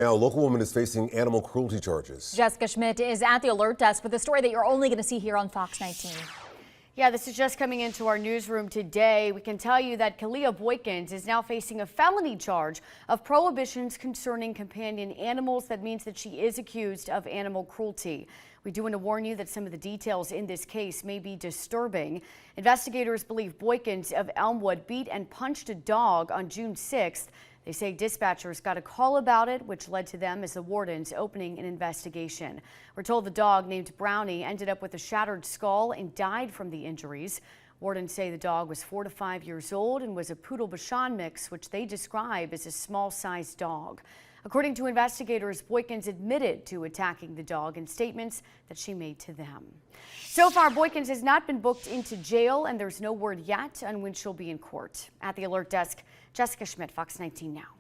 Now, a local woman is facing animal cruelty charges. Jessica Schmidt is at the alert desk with a story that you're only going to see here on Fox 19. Yeah, this is just coming into our newsroom today. We can tell you that Kalia Boykins is now facing a felony charge of prohibitions concerning companion animals. That means that she is accused of animal cruelty. We do want to warn you that some of the details in this case may be disturbing. Investigators believe Boykins of Elmwood beat and punched a dog on June 6th. They say dispatchers got a call about it, which led to them as the wardens opening an investigation. We're told the dog, named Brownie, ended up with a shattered skull and died from the injuries. Wardens say the dog was 4 to 5 years old and was a poodle Bichon mix, which they describe as a small-sized dog. According to investigators, Boykins admitted to attacking the dog in statements that she made to them. So far, Boykins has not been booked into jail, and there's no word yet on when she'll be in court. At the alert desk, Jessica Schmidt, Fox 19 Now.